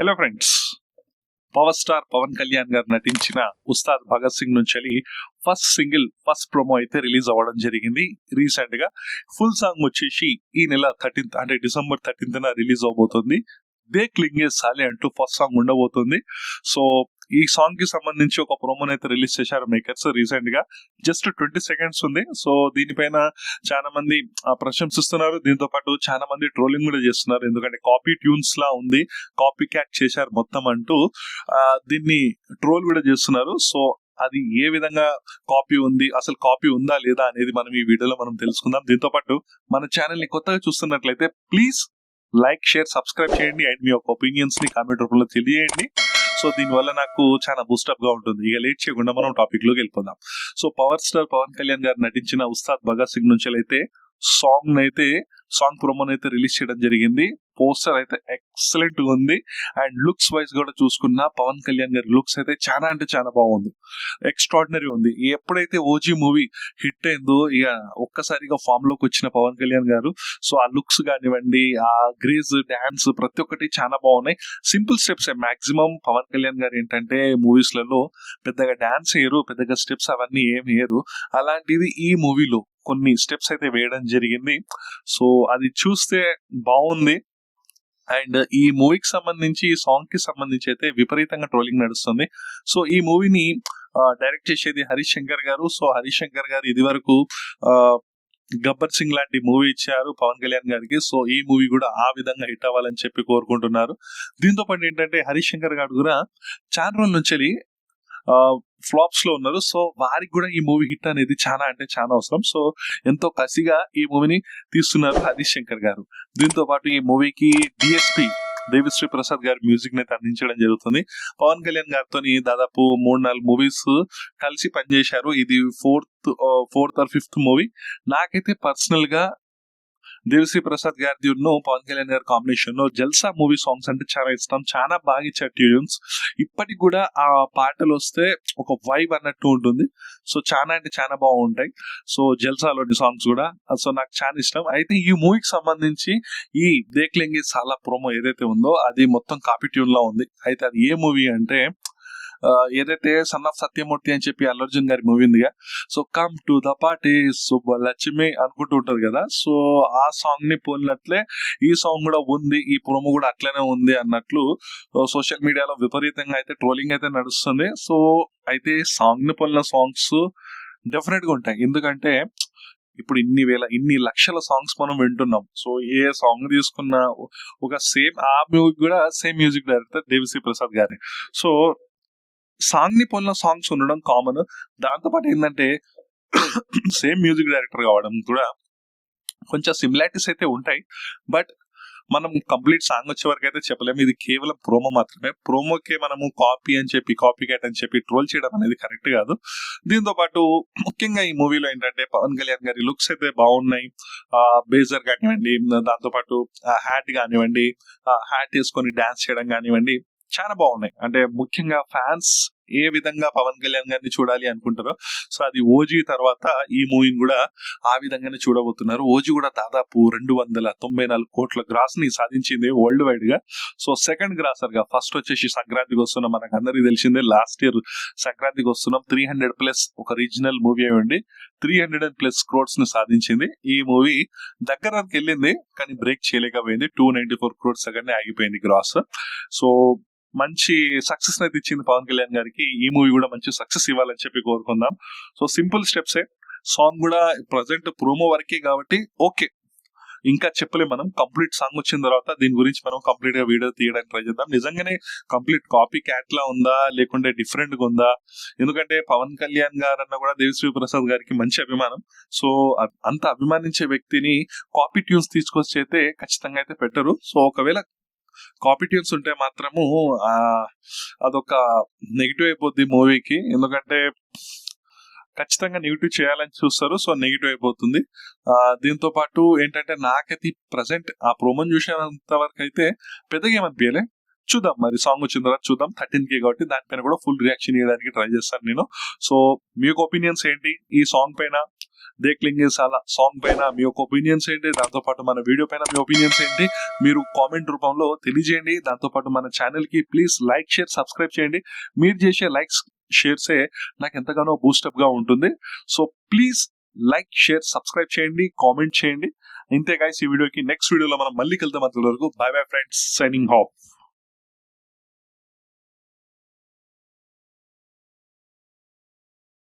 Hello friends, power star Pawan Kalyan garu నటించిన ఉస్తాద్ భగత్ సింగ్ నుంచి first promo అయితే రిలీజ్ అవ్వడం జరిగింది రీసెంట్ గా. ఫుల్ సాంగ్ వచ్చేసి ఈ నెల 13th అంటే December 13th రిలీజ్ అవబోతుంది. దేక్ లింగే సాలే అంటూ ఫస్ట్ సాంగ్ ఉండబోతుంది. సో ఈ సాంగ్ కి సంబంధించి ఒక ప్రోమోని అయితే రిలీజ్ చేశారు మేకర్స్ రీసెంట్ గా. జస్ట్ 20 seconds ఉంది. సో దీనిపైన చాలా మంది ప్రశంసిస్తున్నారు. దీంతో పాటు చాలా మంది ట్రోలింగ్ కూడా చేస్తున్నారు. ఎందుకంటే కాపీ ట్యూన్స్ లా ఉంది, కాపీ క్యాట్ చేశారు మొత్తం అంటూ దీన్ని ట్రోల్ కూడా చేస్తున్నారు. సో అది ఏ విధంగా కాపీ ఉంది, అసలు కాపీ ఉందా లేదా అనేది మనం ఈ వీడియోలో మనం తెలుసుకుందాం. దీంతో పాటు మన ఛానల్ ని కొత్తగా చూస్తున్నట్లయితే ప్లీజ్ లైక్, షేర్, సబ్స్క్రైబ్ చేయండి అండ్ మీ యొక్క ఒపీనియన్స్ ని కామెంట్ రూపంలో తెలియజేయండి. సో దీనివల్ల నాకు చాలా బూస్టప్ గా ఉంటుంది. ఇక లేట్ చేయకుండా మనం టాపిక్ లోకి వెళ్ళిపోదాం. So power star Pawan Kalyan garu నటించిన ఉస్తాద్ భగత్ సింగ్ నుంచి అయితే సాంగ్ ప్రోమోని అయితే రిలీజ్ చేయడం జరిగింది. పోస్టర్ అయితే ఎక్సలెంట్ గా ఉంది అండ్ లుక్స్ వైజ్ కూడా చూసుకున్నా పవన్ కళ్యాణ్ గారి లుక్స్ అయితే చాలా అంటే చాలా బాగుంది, ఎక్స్ట్రాడినరీ ఉంది. ఎప్పుడైతే ఓజీ మూవీ హిట్ అయిందో ఇక ఒక్కసారిగా ఫామ్ లోకి వచ్చిన పవన్ కళ్యాణ్ గారు, సో ఆ లుక్స్ కానివ్వండి, ఆ గ్రేజ్ డాన్స్ ప్రతి ఒక్కటి చాలా బాగున్నాయి. Simple steps maximum Pawan Kalyan garu ఏంటంటే మూవీస్ లలో పెద్దగా డాన్స్ వేయరు, పెద్దగా స్టెప్స్ అవన్నీ ఏం వేయరు. అలాంటిది ఈ మూవీలో కొన్ని స్టెప్స్ అయితే వేయడం జరిగింది. సో అది చూస్తే బాగుంది. అండ్ ఈ మూవీకి సంబంధించి, ఈ సాంగ్ కి సంబంధించి అయితే విపరీతంగా ట్రోలింగ్ నడుస్తుంది. సో ఈ మూవీని డైరెక్ట్ చేసేది హరీష్ శంకర్ గారు. సో హరీష్ శంకర్ గారు ఇది వరకు గబ్బర్ సింగ్ లాంటి మూవీ ఇచ్చారు పవన్ కళ్యాణ్ గారికి. సో ఈ మూవీ కూడా ఆ విధంగా హిట్ అవ్వాలని చెప్పి కోరుకుంటున్నారు. దీంతో పాటు ఏంటంటే హరీష్ శంకర్ గారు కూడా చాలా రోజుల నుంచి ఫ్లాప్స్ లో ఉన్నారు. సో వారికి కూడా ఈ మూవీ హిట్ అనేది చాలా అంటే చాలా అవసరం. సో ఎంతో కసిగా ఈ మూవీని తీస్తున్నారు హరీష్ శంకర్ గారు. దీంతో పాటు ఈ మూవీకి డిఎస్పి దేవిశ్రీ ప్రసాద్ గారి మ్యూజిక్ ని అందించడం జరుగుతుంది. పవన్ కళ్యాణ్ గారితో దాదాపు 3-4 మూవీస్ కలిసి పనిచేశారు. ఇది ఫోర్త్ ఆర్ ఫిఫ్త్ మూవీ. నాకైతే పర్సనల్ గా దేవిశ్రీ ప్రసాద్ గారి పవన్ కళ్యాణ్ గారి కాంబినేషన్ లో జల్సా మూవీ సాంగ్స్ అంటే చాలా ఇష్టం. చాలా బాగా ఇచ్చారు ట్యూన్స్. ఇప్పటికి కూడా ఆ పాటలు వస్తే ఒక వైబ్ అన్నట్టు ఉంటుంది. సో చాలా అంటే చాలా బాగుంటాయి. సో జల్సాలోని సాంగ్స్ కూడా సో నాకు చాలా ఇష్టం. అయితే ఈ మూవీకి సంబంధించి ఈ దేక్ లెంగే సాలా ప్రోమో ఏదైతే ఉందో అది మొత్తం కాపీ ట్యూన్ లా ఉంది. అయితే అది ఏ మూవీ అంటే ఏదైతే సన్ ఆఫ్ సత్యమూర్తి అని చెప్పి అల్లు అర్జున్ గారి మూవీ ఉందిగా. So come to the party Subbalakshmi అనుకుంటూ ఉంటది కదా. సో ఆ సాంగ్ ని పోలినట్లే ఈ సాంగ్ కూడా ఉంది, ఈ ప్రోమో కూడా అట్లనే ఉంది అన్నట్లు సోషల్ మీడియాలో విపరీతంగా అయితే ట్రోలింగ్ అయితే నడుస్తుంది. సో అయితే సాంగ్ ని పోలిన సాంగ్స్ డెఫినెట్ గా ఉంటాయి. ఎందుకంటే ఇప్పుడు ఇన్ని లక్షల సాంగ్స్ మనం వింటున్నాం. సో ఏ సాంగ్ తీసుకున్నా ఒక సేమ్ ఆ మూవీ కూడా same music director Devi Sri Prasad గారి. సో సాంగ్ ని పోలిన సాంగ్స్ ఉండడం కామన్. దాంతోపాటు ఏంటంటే సేమ్ మ్యూజిక్ డైరెక్టర్ కావడం కూడా కొంచెం సిమిలారిటీస్ అయితే ఉంటాయి. బట్ మనం కంప్లీట్ సాంగ్ వచ్చే వరకు అయితే చెప్పలేము. ఇది కేవలం ప్రోమో మాత్రమే. ప్రోమోకే మనము కాపీ క్యాట్ అని చెప్పి ట్రోల్ చేయడం అనేది కరెక్ట్ కాదు. దీంతో పాటు ముఖ్యంగా ఈ మూవీలో ఏంటంటే పవన్ కళ్యాణ్ గారి లుక్స్ అయితే బాగున్నాయి. బేజర్ కానివ్వండి, దాంతో పాటు హ్యాట్ కానివ్వండి, హ్యాట్ వేసుకొని డాన్స్ చేయడం కానివ్వండి, చాలా బాగున్నాయి. అంటే ముఖ్యంగా ఫ్యాన్స్ ఏ విధంగా పవన్ కళ్యాణ్ గారిని చూడాలి అనుకుంటారో, సో అది ఓజీ తర్వాత ఈ మూవీని కూడా ఆ విధంగానే చూడబోతున్నారు. ఓజీ కూడా దాదాపు 294 కోట్ల గ్రాస్ ని సాధించింది వరల్డ్ వైడ్ గా. సో సెకండ్ గ్రాసర్ గా ఫస్ట్ వచ్చేసి సంక్రాంతికి వస్తున్నాం, మనకు అందరికి తెలిసిందే. లాస్ట్ ఇయర్ సంక్రాంతికి వస్తున్నాం 300+ ఒక రీజనల్ మూవీ అయ్యండి 300+ crores ని సాధించింది. ఈ మూవీ దగ్గరకు వెళ్ళింది కానీ బ్రేక్ చేయలేకపోయింది. 294 crores దగ్గరనే ఆగిపోయింది గ్రాస్. సో మంచి సక్సెస్ అయితే ఇచ్చింది పవన్ కళ్యాణ్ గారికి. ఈ మూవీ కూడా మంచి సక్సెస్ ఇవ్వాలని చెప్పి కోరుకుందాం. సో సింపుల్ స్టెప్సే. సాంగ్ కూడా ప్రజెంట్ ప్రోమో వరకే కాబట్టి ఓకే, ఇంకా చెప్పలేం మనం. కంప్లీట్ సాంగ్ వచ్చిన తర్వాత దీని గురించి మనం కంప్లీట్ గా వీడియో తీయడానికి ట్రై చేద్దాం. నిజంగానే కంప్లీట్ కాపీ క్యాట్ లా ఉందా లేకుంటే డిఫరెంట్ గా ఉందా? ఎందుకంటే పవన్ కళ్యాణ్ గారు అన్న కూడా దేవిశ్రీ ప్రసాద్ గారికి మంచి అభిమానం. సో అంత అభిమానించే వ్యక్తిని కాపీ ట్యూన్స్ తీసుకొచ్చి అయితే ఖచ్చితంగా అయితే పెట్టరు. సో ఒకవేళ కాపీ ట్యూన్స్ ఉంటే మాత్రము అదొక నెగిటివ్ అయిపోద్ది మూవీకి. ఎందుకంటే ఖచ్చితంగా నెగిటివ్ చేయాలని చూస్తారు. సో నెగిటివ్ అయిపోతుంది. దీంతో పాటు ఏంటంటే నాకైతే ప్రజెంట్ ఆ ప్రోమోని చూసినంత వరకు అయితే పెద్దగా ఏమనిపించలే. చూద్దాం, మరి సాంగ్ వచ్చిన తర్వాత చూద్దాం. 13K కాబట్టి దానిపైన కూడా ఫుల్ రియాక్షన్ ఇవ్వడానికి ట్రై చేస్తాను నేను. సో మీ ఒపీనియన్స్ ఏంటి ఈ సాంగ్ పైన? దేక్ లేంగే సాలా సాంగ్ పైన మీ యొక్క ఒపీనియన్స్ ఏంటి, దాంతో పాటు మన వీడియో పైన మీ ఒపీనియన్స్ ఏంటి మీరు కామెంట్ రూపంలో తెలియజేయండి. దాంతో పాటు మన ఛానల్ కి ప్లీజ్ లైక్, షేర్, సబ్స్క్రైబ్ చేయండి. మీరు చేసే లైక్స్, షేర్సే నాకు ఎంతగానో బూస్టప్ గా ఉంటుంది. So please like, share, subscribe చేయండి, కామెంట్ చేయండి. ఇంతే గైస్, ఈ వీడియోకి నెక్స్ట్ వీడియోలో మనం మళ్ళీ కలుద్దాం. అంతవరకు by bye friends, signing off.